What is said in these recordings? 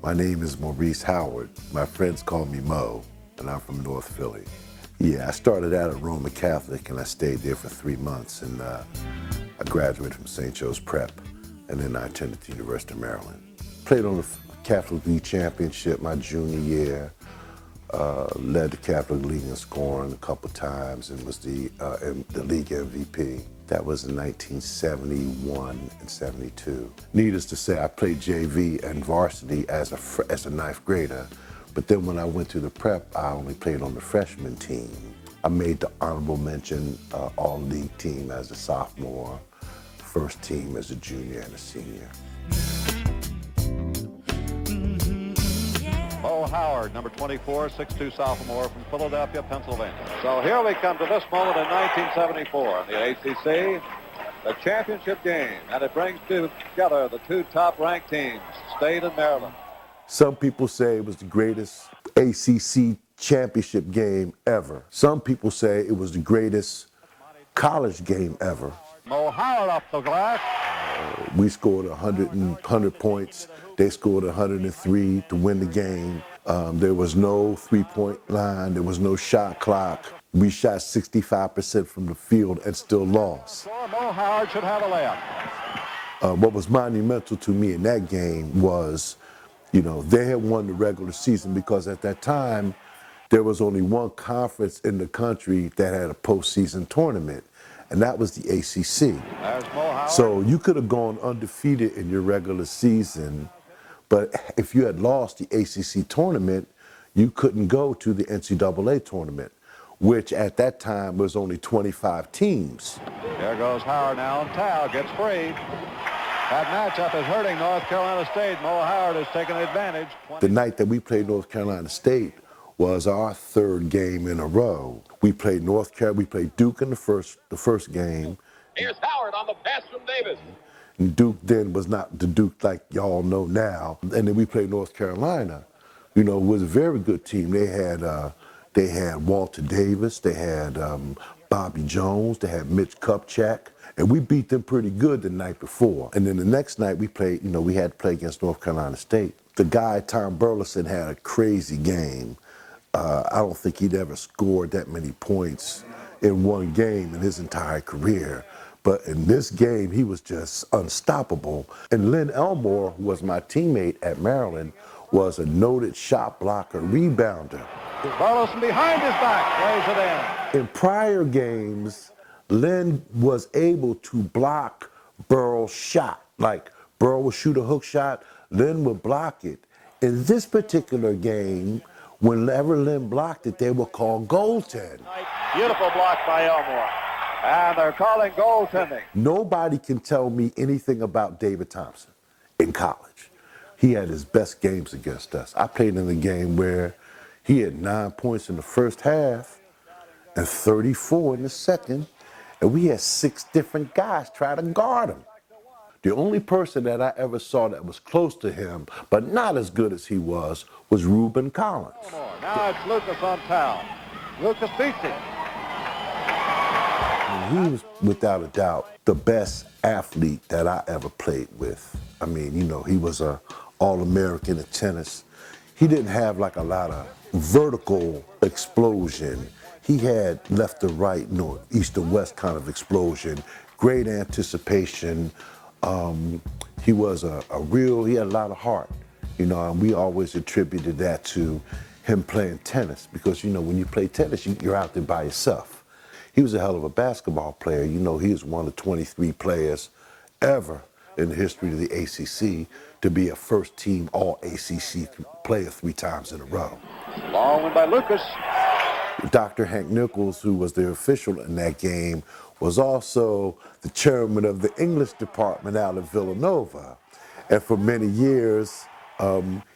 My name is Maurice Howard. My friends call me Mo, and I'm from North Philly. Yeah, I started out at Roman Catholic, and I stayed there for 3 months, and I graduated from St. Joe's Prep, and then I attended the University of Maryland. Played on the Catholic League Championship my junior year, led the Catholic League in scoring a couple times, and was the league MVP. That was in 1971 and 72. Needless to say, I played JV and varsity as a ninth grader, but then when I went to the prep, I only played on the freshman team. I made the honorable mention all-league team as a sophomore, first team as a junior and a senior. Mo Howard, number 24, 6'2" sophomore from Philadelphia, Pennsylvania. So here we come to this moment in 1974 in the ACC, the championship game, and it brings together the two top-ranked teams, State and Maryland. Some people say it was the greatest ACC championship game ever. Some people say it was the greatest college game ever. Mo Howard off the glass. We scored 100 points. They scored 103 to win the game. There was no three-point line. There was no shot clock. We shot 65% from the field and still lost. Mo Howard should have a layup. What was monumental to me in that game was, you know, they had won the regular season because at that time, there was only one conference in the country that had a postseason tournament, and that was the ACC. So you could have gone undefeated in your regular season, but if you had lost the ACC tournament, you couldn't go to the NCAA tournament, which at that time was only 25 teams. There goes Howard now, and Tao gets free. That matchup is hurting North Carolina State. Mo Howard has taken advantage. The night that we played North Carolina State was our third game in a row. We played we played Duke in the first game. Here's Howard on the pass from Davis. And Duke then was not the Duke like y'all know now. And then we played North Carolina. You know, it was a very good team. They had Walter Davis, they had Bobby Jones, they had Mitch Kupchak, and we beat them pretty good the night before. And then the next night we played, you know, we had to play against North Carolina State. The guy, Tom Burleson, had a crazy game. I don't think he'd ever scored that many points in one game in his entire career. But in this game, he was just unstoppable. And Lynn Elmore, who was my teammate at Maryland, was a noted shot blocker, rebounder. Burleson behind his back, lays it in. In prior games, Lynn was able to block Burrell's shot. Like, Burrell would shoot a hook shot, Lynn would block it. In this particular game, whenever Lynn blocked it, they were called goaltend. Beautiful block by Elmore. And they're calling goaltending. Nobody can tell me anything about David Thompson in college. He had his best games against us. I played in a game where he had 9 points in the first half and 34 in the second, and we had 6 different guys try to guard him. The only person that I ever saw that was close to him, but not as good as he was Reuben Collins. Now it's Lucas on Tao. Lucas beats him. He was, without a doubt, the best athlete that I ever played with. I mean, you know, he was an All-American in tennis. He didn't have like a lot of vertical explosion. He had left to right, north, east to west kind of explosion, great anticipation. He was he had a lot of heart, you know, and we always attributed that to him playing tennis because, you know, when you play tennis, you're out there by yourself. He was a hell of a basketball player. You know, he was one of 23 players ever in the history of the ACC to be a first-team All-ACC player 3 times in a row. Long one by Lucas. Dr. Hank Nichols, who was the official in that game, was also the chairman of the English department out of Villanova. And for many years,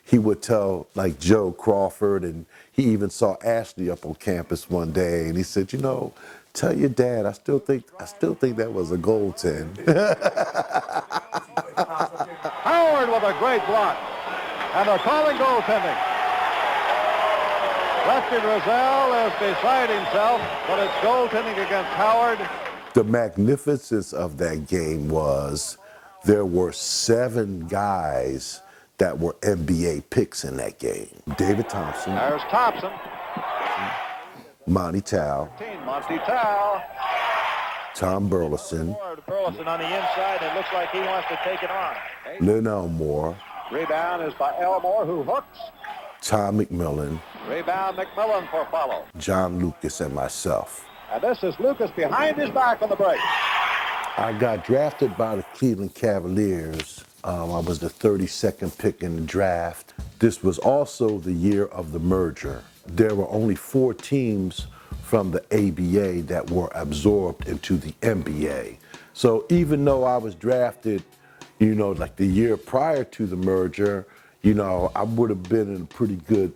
he would tell like Joe Crawford, and he even saw Ashley up on campus one day, and he said, you know, tell your dad, I still think that was a goaltend. Howard with a great block, and they're calling goaltending. Lefty Drizel is beside himself, but it's goaltending against Howard. The magnificence of that game was there were 7 guys that were NBA picks in that game. David Thompson. There's Thompson. Monty Tao. Monty Tao. Tom Burleson. Burleson on the inside, and it looks like he wants to take it on. Lynn Elmore. Rebound is by Elmore, who hooks. Tom McMillan. Rebound McMillan for follow. John Lucas and myself. And this is Lucas behind his back on the break. I got drafted by the Cleveland Cavaliers. I was the 32nd pick in the draft. This was also the year of the merger. There were only 4 teams from the ABA that were absorbed into the NBA. So even though I was drafted, like the year prior to the merger, I would have been in a pretty good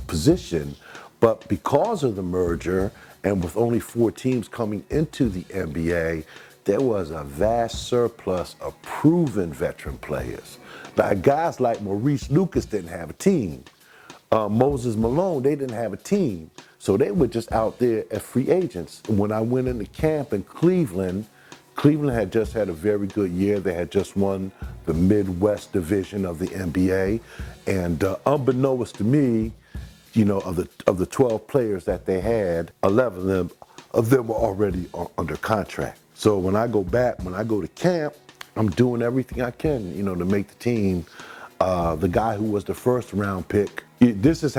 position. But because of the merger, and with only 4 teams coming into the NBA, there was a vast surplus of proven veteran players. Like guys like Maurice Lucas didn't have a team. Moses Malone, they didn't have a team. So they were just out there as free agents. When I went into camp in Cleveland, Cleveland had just had a very good year. They had just won the Midwest division of the NBA. And unbeknownst to me, of the 12 players that they had, 11 of them were already under contract. So when I go to camp, I'm doing everything I can, to make the team. The guy who was the first round pick, this is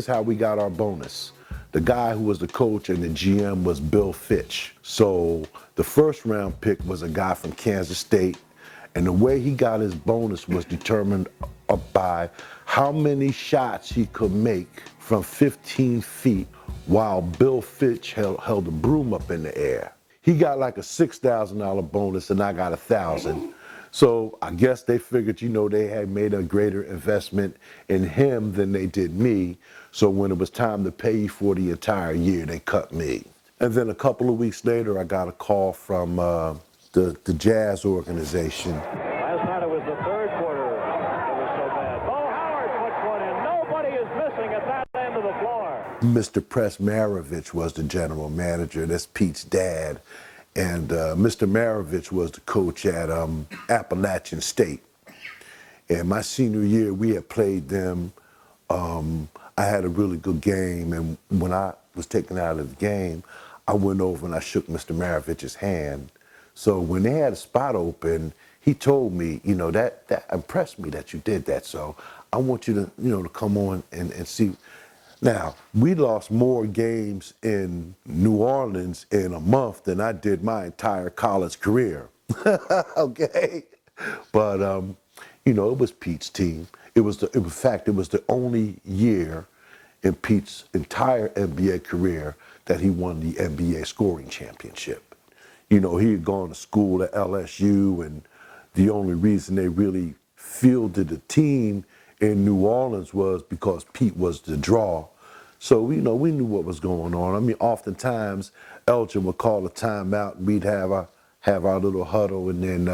how we got our bonus. The guy who was the coach and the GM was Bill Fitch. So the first round pick was a guy from Kansas State, and the way he got his bonus was determined by how many shots he could make from 15 feet while Bill Fitch held the broom up in the air. He got like a $6,000 bonus and I got $1,000. So I guess they figured, they had made a greater investment in him than they did me. So when it was time to pay you for the entire year, they cut me. And then a couple of weeks later, I got a call from the Jazz organization. Last night it was the third quarter. It was so bad. Bo Howard puts one in. Nobody is missing at that end of the floor. Mr. Presmarovich was the general manager. That's Pete's dad. And Mr. Maravich was the coach at Appalachian State. And my senior year, we had played them. I had a really good game. And when I was taken out of the game, I went over and I shook Mr. Maravich's hand. So when they had a spot open, he told me, that impressed me that you did that. So I want you to, to come on and see. Now, we lost more games in New Orleans in a month than I did my entire college career. Okay? But, it was Pete's team. In fact, it was the only year in Pete's entire NBA career that he won the NBA scoring championship. He had gone to school at LSU, and the only reason they really fielded the team in New Orleans was because Pete was the draw. So, we knew what was going on. I mean, oftentimes, Elgin would call a timeout, and we'd have our little huddle, and then,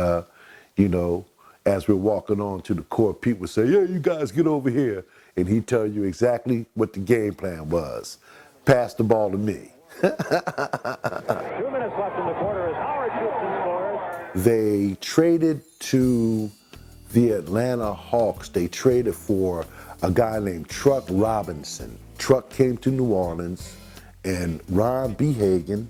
as we're walking on to the court, Pete would say, "Yeah, you guys get over here." And he'd tell you exactly what the game plan was. Pass the ball to me. 2 minutes left in the quarter as Howard shoots and scores. They traded to the Atlanta Hawks. They traded for a guy named Truck Robinson. Truck came to New Orleans, and Ron B. Hagan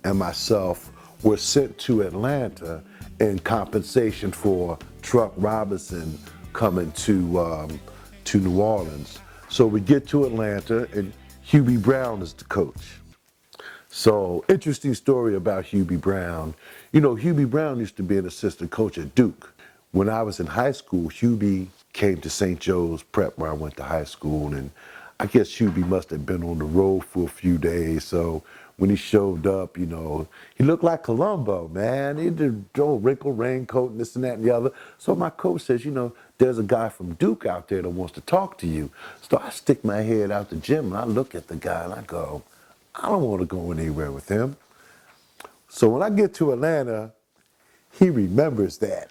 and myself were sent to Atlanta in compensation for Truck Robinson coming to New Orleans. So we get to Atlanta, and Hubie Brown is the coach. So, interesting story about Hubie Brown. Hubie Brown used to be an assistant coach at Duke. When I was in high school, Hubie came to St. Joe's Prep where I went to high school, and I guess Hubie must have been on the road for a few days. So when he showed up, he looked like Columbo, man. He did a wrinkled raincoat and this and that and the other. So my coach says, there's a guy from Duke out there that wants to talk to you. So I stick my head out the gym and I look at the guy and I go, I don't want to go anywhere with him. So when I get to Atlanta, he remembers that.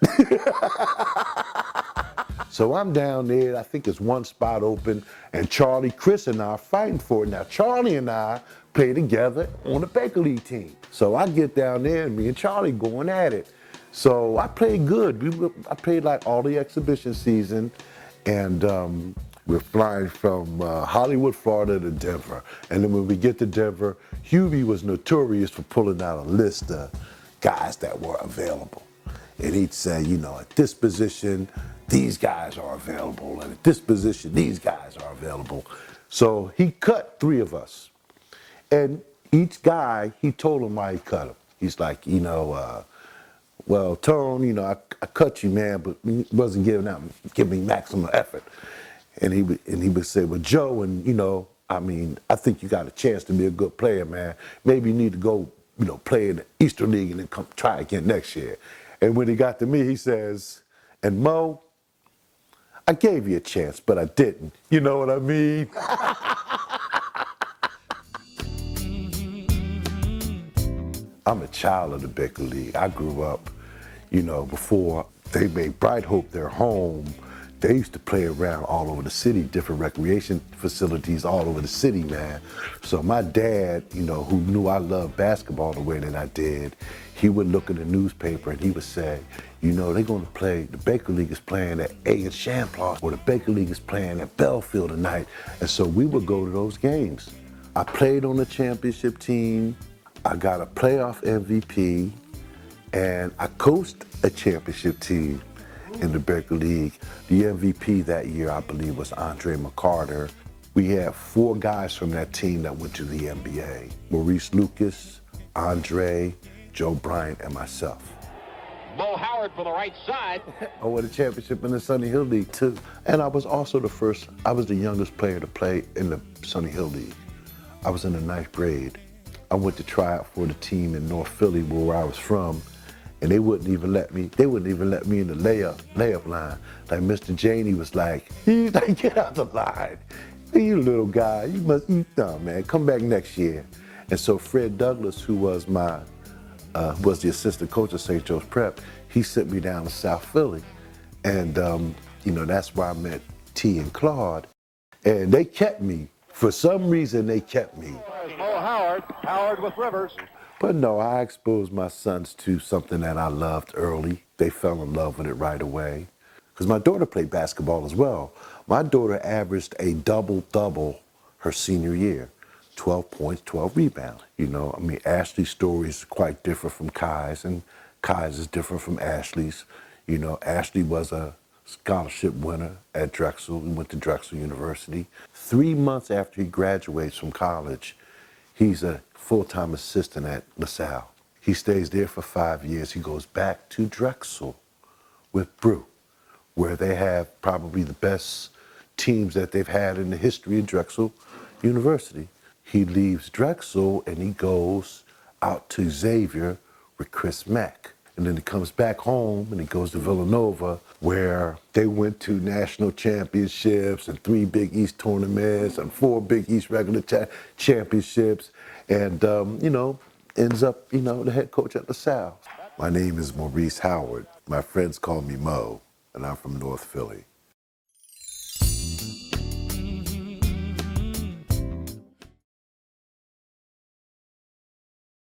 So I'm down there, I think there's one spot open, and Charlie, Chris, and I are fighting for it. Now, Charlie and I play together on the Baker League team. So I get down there, and me and Charlie going at it. So I played good. I played like all the exhibition season, And we're flying from Hollywood, Florida to Denver. And then when we get to Denver, Hubie was notorious for pulling out a list of guys that were available. And he'd say, you know, at this position, these guys are available. And at this position, these guys are available. So he cut 3 of us. And each guy, he told him why he cut him. He's like, you know, well, Tone, you know, I cut you, man, but he wasn't giving maximum effort. And he would say, well, Joe, and, you know, I mean, I think you got a chance to be a good player, man. Maybe you need to go, you know, play in the Eastern League and then come try again next year. And when he got to me, he says, and Mo, I gave you a chance, but I didn't. You know what I mean? I'm a child of the Baker League. I grew up, you know, before they made Bright Hope their home. They used to play around all over the city, different recreation facilities all over the city, man. So my dad, you know, who knew I loved basketball the way that I did, he would look at the newspaper and he would say, you know, they're going to play, the Baker League is playing at A in Champlain, or the Baker League is playing at Belfield tonight. And so we would go to those games. I played on the championship team. I got a playoff MVP, and I coached a championship team in the Baker League. The MVP that year, I believe, was Andre McCarter. We had 4 guys from that team that went to the NBA. Maurice Lucas, Andre, Joe Bryant, and myself. Mo Howard for the right side. I won a championship in the Sunny Hill League, too. And I was also I was the youngest player to play in the Sunny Hill League. I was in the 9th grade. I went to try out for the team in North Philly, where I was from, and they wouldn't even let me in the layup line. Like Mr. Janey was like, get out the line. You little guy, no, man, come back next year. And so Fred Douglas, who was was the assistant coach of St. Joe's Prep, he sent me down to South Philly. And, you know, that's where I met T and Claude. And they kept me. For some reason, they kept me. Mo Howard with Rivers. But no, I exposed my sons to something that I loved early. They fell in love with it right away. Because my daughter played basketball as well. My daughter averaged a double-double her senior year. 12 points, 12 rebounds. You know, I mean, Ashley's story is quite different from Kai's, and Kai's is different from Ashley's. You know, Ashley was a scholarship winner at Drexel. He went to Drexel University. 3 months after he graduates from college, he's a full-time assistant at LaSalle. He stays there for 5 years. He goes back to Drexel with Brew, where they have probably the best teams that they've had in the history of Drexel University. He leaves Drexel and he goes out to Xavier with Chris Mack. And then he comes back home and he goes to Villanova, where they went to national championships and 3 Big East tournaments and 4 Big East regular championships. And, you know, ends up, you know, the head coach at LaSalle. My name is Maurice Howard. My friends call me Mo, and I'm from North Philly.